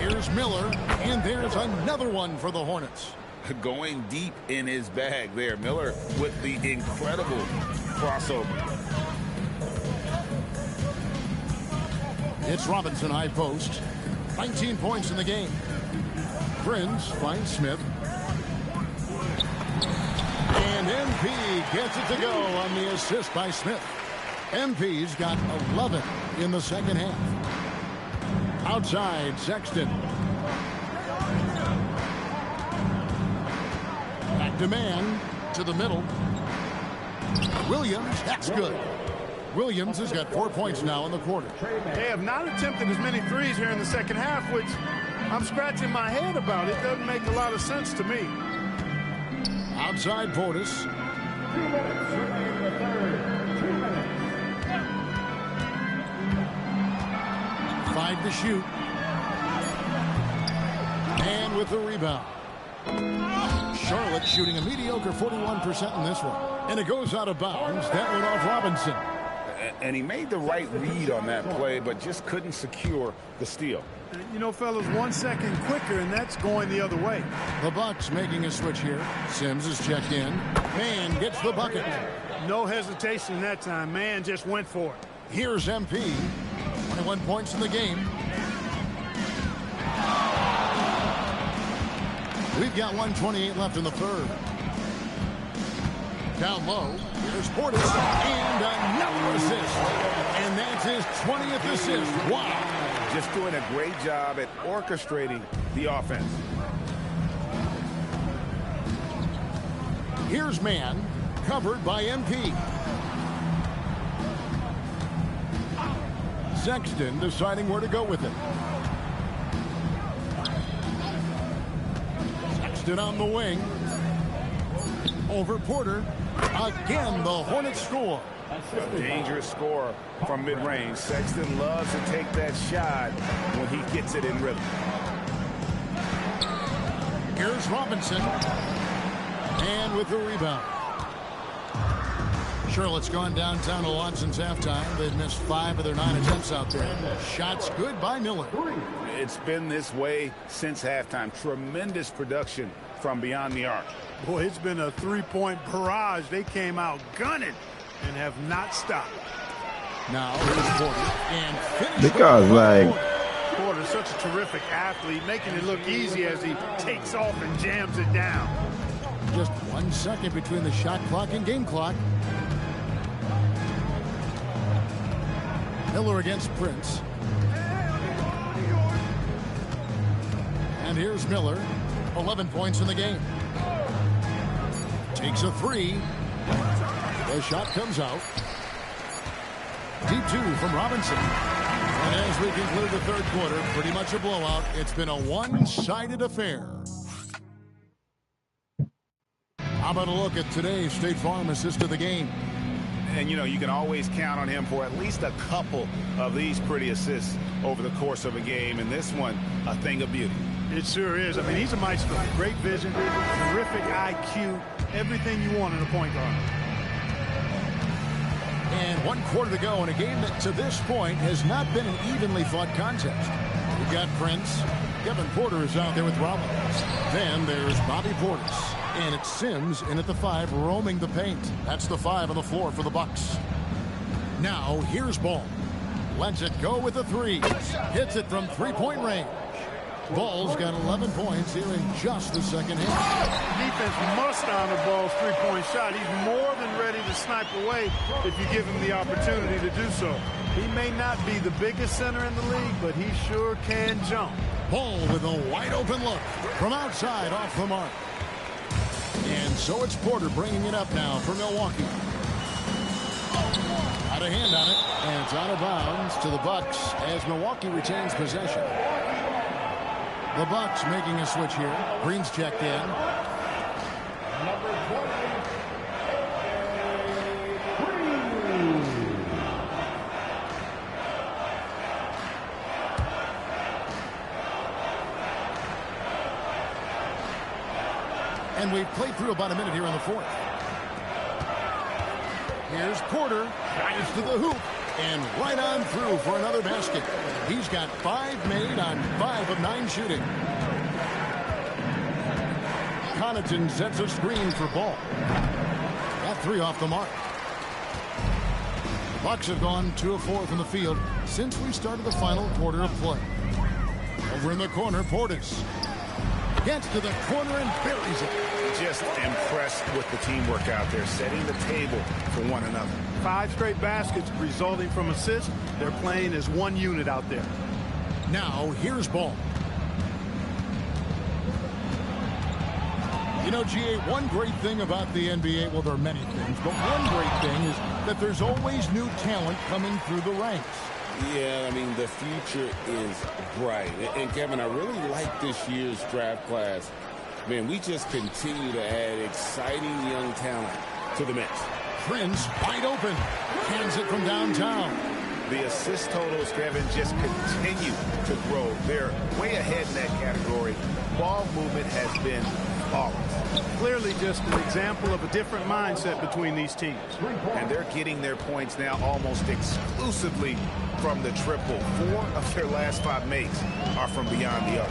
Here's Miller, and there's another one for the Hornets. Going deep in his bag there. Miller with the incredible crossover. It's Robinson high post. 19 points in the game. Prince finds Smith. And MP gets it to go on the assist by Smith. MP's got 11 in the second half. Outside, Sexton. Back to man, to the middle. Williams, that's good. Williams has got 4 points now in the quarter. They have not attempted as many threes here in the second half, which I'm scratching my head about. It doesn't make a lot of sense to me. Outside Portis. 2 minutes remaining in the third. 2 minutes. 5 to shoot. And with the rebound. Charlotte shooting a mediocre 41% in this one. And it goes out of bounds. That went off Robinson. And he made the right read on that play, but just couldn't secure the steal. You know, fellas, 1 second quicker, and that's going the other way. The Bucks making a switch here. Sims is checked in. Man gets the bucket. No hesitation that time. Man just went for it. Here's MP. 21 points in the game. We've got 1:28 left in the third. Down low. Here's Portis. And another assist. And that's his 20th assist. Wow. Just doing a great job at orchestrating the offense. Here's man. Covered by MP. Sexton deciding where to go with it. Sexton on the wing. Over Porter. Again, the Hornets score. A dangerous scorer from mid-range. Sexton loves to take that shot when he gets it in rhythm. Here's Robinson. And with the rebound. Charlotte's gone downtown a lot since halftime. They've missed 5 of their 9 attempts out there. Shots good by Miller. It's been this way since halftime. Tremendous production from beyond the arc. Boy, it's been a three-point barrage. They came out gunning and have not stopped. Now here's Porter and finish. Because, like, Porter's such a terrific athlete, making it look easy as he takes off and jams it down. Just 1 second between the shot clock and game clock. Miller against Prince. And here's Miller. 11 points in the game. Takes a 3. The shot comes out. Deep 2 from Robinson. And as we conclude the third quarter, pretty much a blowout. It's been a one-sided affair. How about a look at today's State Farm assist of the game? And, you know, you can always count on him for at least a couple of these pretty assists over the course of a game. And this one, a thing of beauty. It sure is. I mean, he's a maestro. Great vision, terrific IQ, everything you want in a point guard. And 1 quarter to go in a game that to this point has not been an evenly fought contest. We've got Prince. Kevin Porter is out there with Rollins. Then there's Bobby Portis. And it's Sims in at the 5, roaming the paint. That's the 5 on the floor for the Bucks. Now here's Ball. Lets it go with the 3. Hits it from 3-point range. Ball's got 11 points here in just the second half. Defense must honor Ball's 3-point shot. He's more than ready to snipe away if you give him the opportunity to do so. He may not be the biggest center in the league, but he sure can jump. Ball with a wide open look from outside off the mark. And so it's Porter bringing it up now for Milwaukee. Had a hand on it, and it's out of bounds to the Bucks as Milwaukee retains possession. The Bucks making a switch here. Green's checked in. Number 20. And we've played through about a minute here in the fourth. Here's Porter. Drives to the hoop. And right on through for another basket. He's got 5 made on 5 of 9 shooting. Connaughton sets a screen for Ball. That 3 off the mark. Bucks have gone 2 of 4 from the field since we started the final quarter of play. Over in the corner, Portis gets to the corner and buries it. Just impressed with the teamwork out there, setting the table for one another. 5 straight baskets resulting from assists. They're playing as one unit out there. Now, here's Ball. You know, GA, one great thing about the NBA, well, there are many things, but one great thing is that there's always new talent coming through the ranks. Yeah, I mean, the future is bright. And, Kevin, I really like this year's draft class. Man, we just continue to add exciting young talent to the mix. Prince wide open. Cans it from downtown. The assist totals, Kevin, just continue to grow. They're way ahead in that category. Ball movement has been flawless. Clearly just an example of a different mindset between these teams. And they're getting their points now almost exclusively from the triple. 4 of their last 5 makes are from beyond the arc.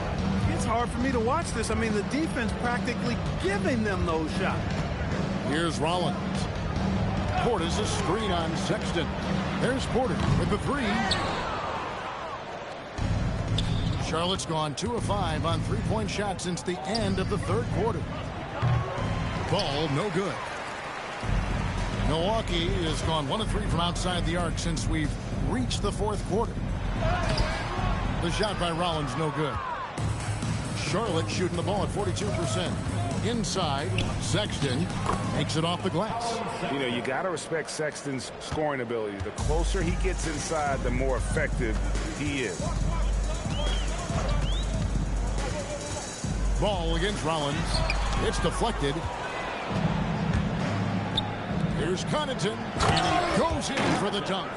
It's hard for me to watch this. I mean, the defense practically giving them those shots. Here's Rollins. Portis a screen on Sexton. There's Porter with the 3. Charlotte's gone 2 of 5 on 3-point shots since the end of the 3rd quarter. Ball no good. Milwaukee has gone 1 of 3 from outside the arc since we've reached the 4th quarter. The shot by Rollins no good. Charlotte shooting the ball at 42%. Inside, Sexton makes it off the glass. You know, you got to respect Sexton's scoring ability. The closer he gets inside, the more effective he is. Ball against Rollins. It's deflected. Here's Connaughton, and he goes in for the dunk.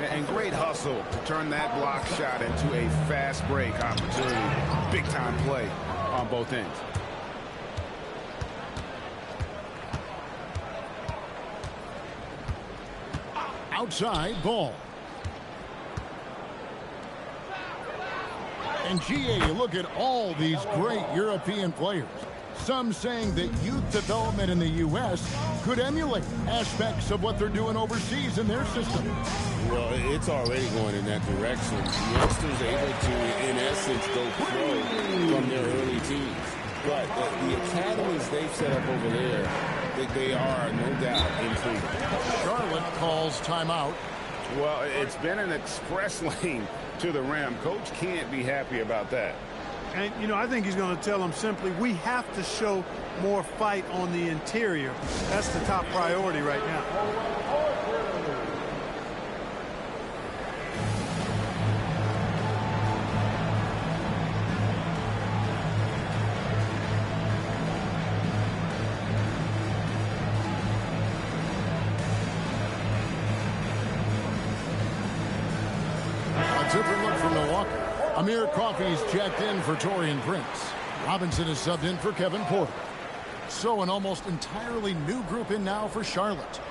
And great hustle to turn that block shot into a fast break opportunity. Big time play on both ends. Outside, Ball. And GA, look at all these great European players. Some saying that youth development in the U.S. could emulate aspects of what they're doing overseas in their system. Well, it's already going in that direction. The youngsters able to, in essence, go pro from their early teens. But the academies they've set up over there, they are, no doubt, intriguing. Charlotte calls timeout. Well, it's been an express lane to the rim. Coach can't be happy about that. And, you know, I think he's going to tell them simply, we have to show more fight on the interior. That's the top priority right now. A different look from Milwaukee. Amir Coffey's checked in for Taurean Prince. Robinson is subbed in for Kevin Porter. So an almost entirely new group in now for Charlotte.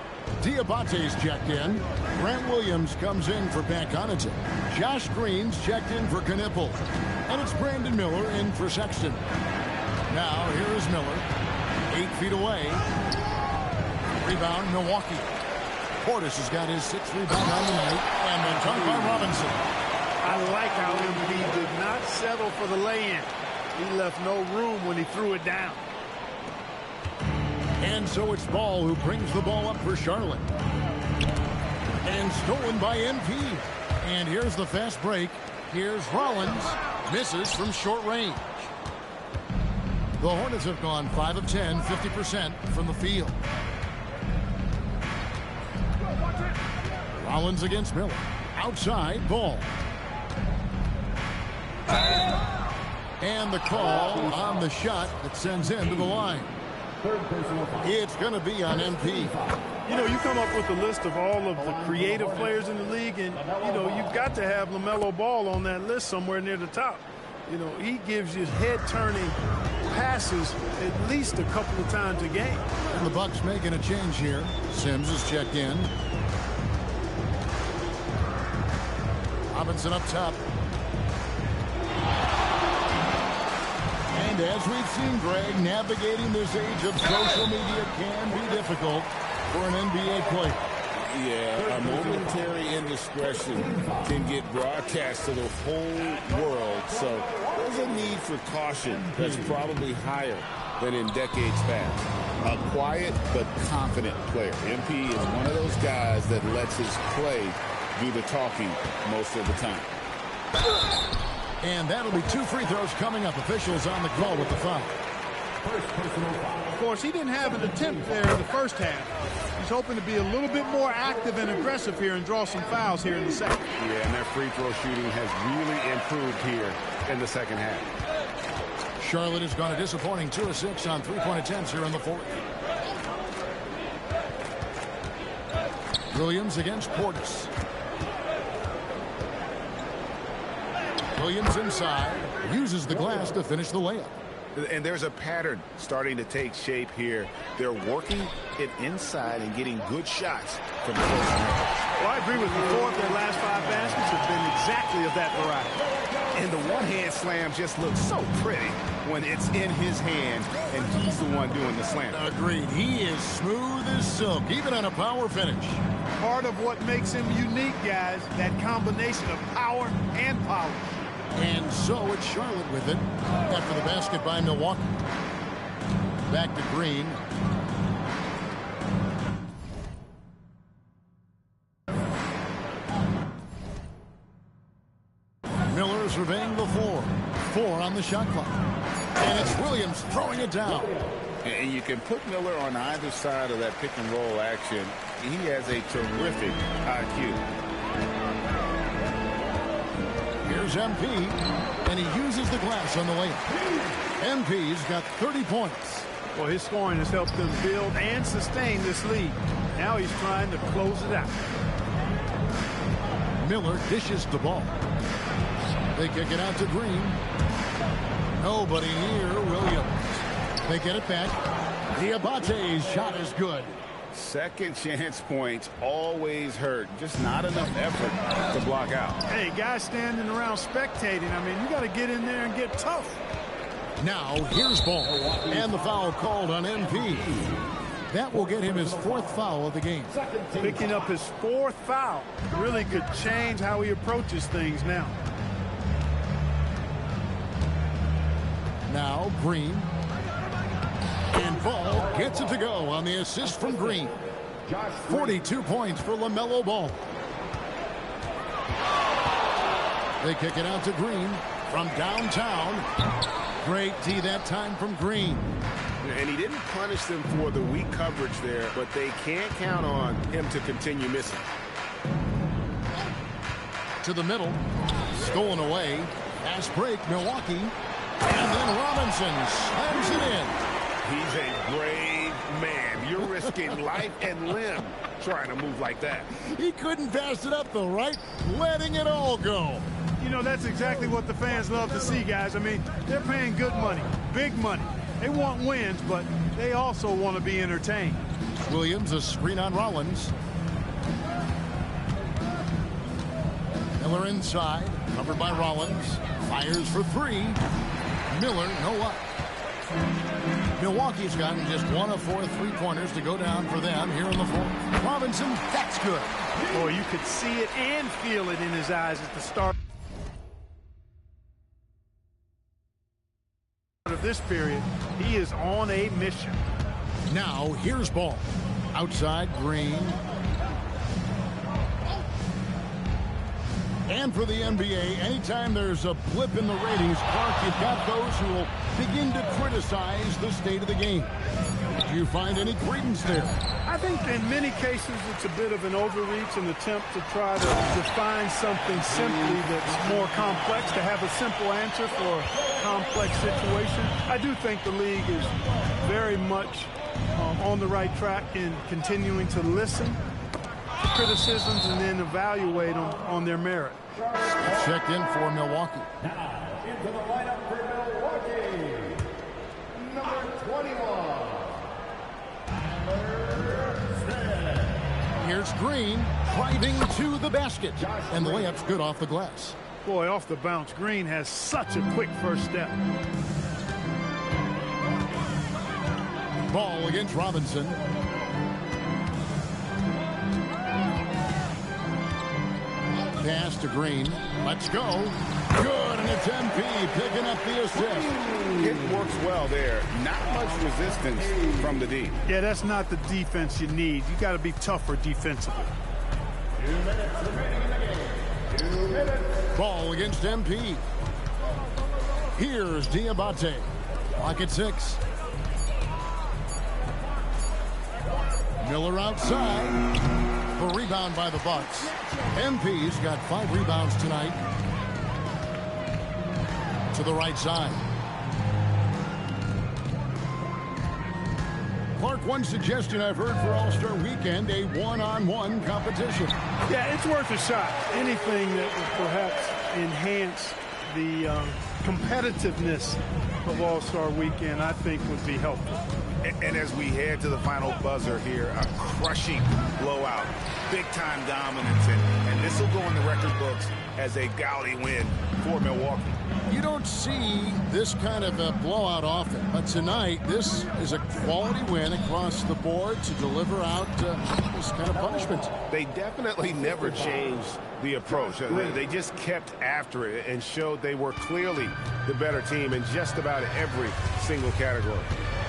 Diabate's checked in. Grant Williams comes in for Pat Connaughton. Josh Green's checked in for Knippel. And it's Brandon Miller in for Sexton. Now here is Miller. 8 feet away. Rebound Milwaukee. Portis has got his 6th rebound on the night. And the dunk by Robinson. I like how Embiid did not settle for the lay-in. He left no room when he threw it down. And so it's Ball who brings the ball up for Charlotte. And stolen by MP. And here's the fast break. Here's Rollins. Misses from short range. The Hornets have gone 5 of 10, 50% from the field. Rollins against Miller. Outside, Ball. And the call on the shot that sends him to the line. It's going to be on MP. You know, you come up with a list of all of the creative players in the league, and, you know, you've got to have LaMelo Ball on that list somewhere near the top. You know, he gives you head-turning passes at least a couple of times a game. And the Bucks making a change here. Sims is checked in. Robinson up top. And as we've seen, Greg, navigating this age of social media can be difficult for an NBA player. Yeah, a momentary indiscretion can get broadcast to the whole world. So there's a need for caution that's probably higher than in decades past. A quiet but confident player. MP is one of those guys that lets his play do the talking most of the time. And that'll be 2 free throws coming up. Officials on the call with the foul. Of course, he didn't have an attempt there in the first half. He's hoping to be a little bit more active and aggressive here and draw some fouls here in the second. Yeah, and their free throw shooting has really improved here in the second half. Charlotte has gone a disappointing 2 of 6 on 3-point attempts here in the fourth. Williams against Portis. Williams inside, uses the glass to finish the layup. And there's a pattern starting to take shape here. They're working it inside and getting good shots from close range. Well, I agree with you. 4 of their last 5 baskets have been exactly of that variety. And the one-hand slam just looks so pretty when it's in his hand and he's the one doing the slam. Agreed. He is smooth as silk, even on a power finish. Part of what makes him unique, guys, that combination of power and power. And so it's Charlotte with it after the basket by Milwaukee. Back to Green. Miller surveying the floor. 4 on the shot clock. And it's Williams throwing it down. And you can put Miller on either side of that pick and roll action. He has a terrific IQ. Here's MP, and he uses the glass on the layup. MP's got 30 points. Well, his scoring has helped them build and sustain this lead. Now he's trying to close it out. Miller dishes the ball. They kick it out to Green. Nobody near Williams. They get it back. Diabate's shot is good. Second chance points always hurt. Just not enough effort to block out. Hey, guys standing around spectating. I mean, you got to get in there and get tough. Now, here's ball. And the foul called on MP. That will get him his 4th foul of the game. Picking up his 4th foul really could change how he approaches things now. Now, Green. And Ball gets it to go on the assist from Green. 42 points for LaMelo Ball. They kick it out to Green from downtown. Great D that time from Green. And he didn't punish them for the weak coverage there, but they can't count on him to continue missing. To the middle. Stolen away. Fast break, Milwaukee. And then Robinson slams it in. He's a brave man. You're risking life and limb trying to move like that. He couldn't pass it up the right, letting it all go. You know, that's exactly what the fans love to see, guys. I mean, they're paying good money, big money. They want wins, but they also want to be entertained. Williams, a screen on Rollins. Miller inside, covered by Rollins. Fires for 3. Miller, no luck. Milwaukee's gotten just 1 of 4 3-pointers to go down for them here in the fourth. Robinson, that's good. Boy, you could see it and feel it in his eyes at the start of this period. He is on a mission. Now, here's Ball. Outside, Green. And for the NBA, anytime there's a blip in the ratings, Clark, you've got those who will begin to criticize the state of the game. Do you find any credence there? I think in many cases it's a bit of an overreach, an attempt to try to define something simply that's more complex, to have a simple answer for a complex situation. I do think the league is very much on the right track in continuing to listen to criticisms and then evaluate them on their merit. Checked in for Milwaukee. Now, into the lineup for Milwaukee, number 21. Here's Green driving to the basket. And the layup's good off the glass. Boy, off the bounce, Green has such a quick first step. Ball against Robinson. Pass to Green. Let's go. Good, and it's MP picking up the assist. It works well there. Not much resistance from the D. Yeah, that's not the defense you need. You got to be tougher defensively. 2 minutes remaining in the game. 2 minutes. Ball against MP. Here's Diabate. Clock at 6. Miller outside. A rebound by the Bucks. MP's got 5 rebounds tonight. To the right side. Clark, one suggestion I've heard for All-Star Weekend, a one-on-one competition. Yeah, it's worth a shot. Anything that would perhaps enhance the competitiveness of All-Star Weekend, I think, would be helpful. And as we head to the final buzzer here, a crushing blowout, big-time dominance, and this will go in the record books as a gaudy win for Milwaukee. You don't see this kind of a blowout often, but tonight this is a quality win across the board to deliver out this kind of punishment. They definitely never changed the approach. They just kept after it and showed they were clearly the better team in just about every single category.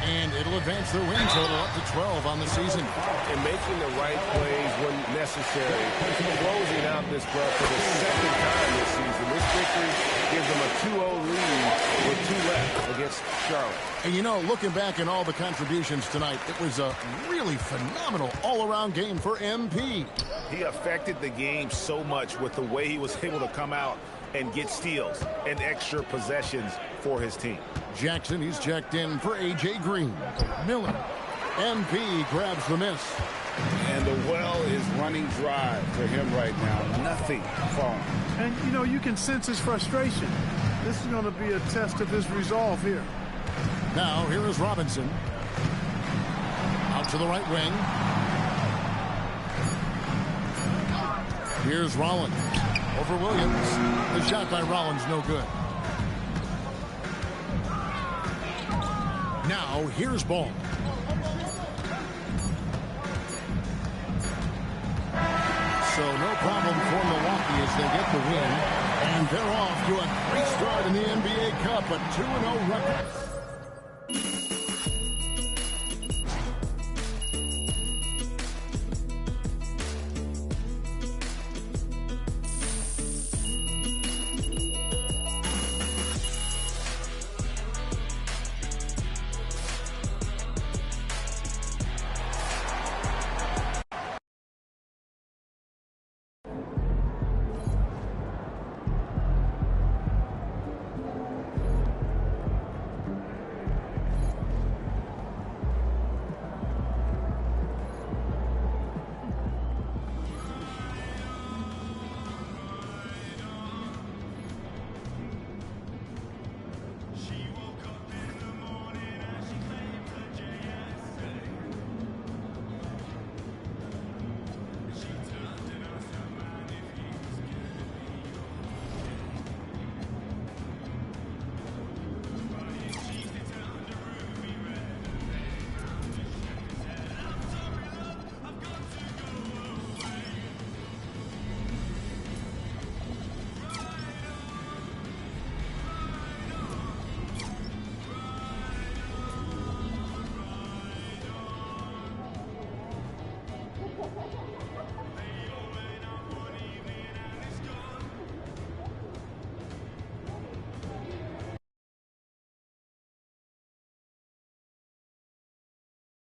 And it'll advance their win total up to 12 on the season. And making the right plays when necessary. Closing out this club for the second time this season. This victory gives them a 2-0 lead with 2 left against Charlotte. And you know, looking back at all the contributions tonight, it was a really phenomenal all-around game for MP. He affected the game so much with the way he was able to come out and get steals and extra possessions for his team. Jackson, he's checked in for A.J. Green. Miller. MP grabs the miss. And the well is running dry for him right now. Nothing falling. And, you know, you can sense his frustration. This is going to be a test of his resolve here. Now, here is Robinson. Out to the right wing. Here's Rollins. Over Williams. The shot by Rollins, no good. Now, here's Ball. So no problem for Milwaukee as they get the win. And they're off to a great start in the NBA Cup, a 2-0 record.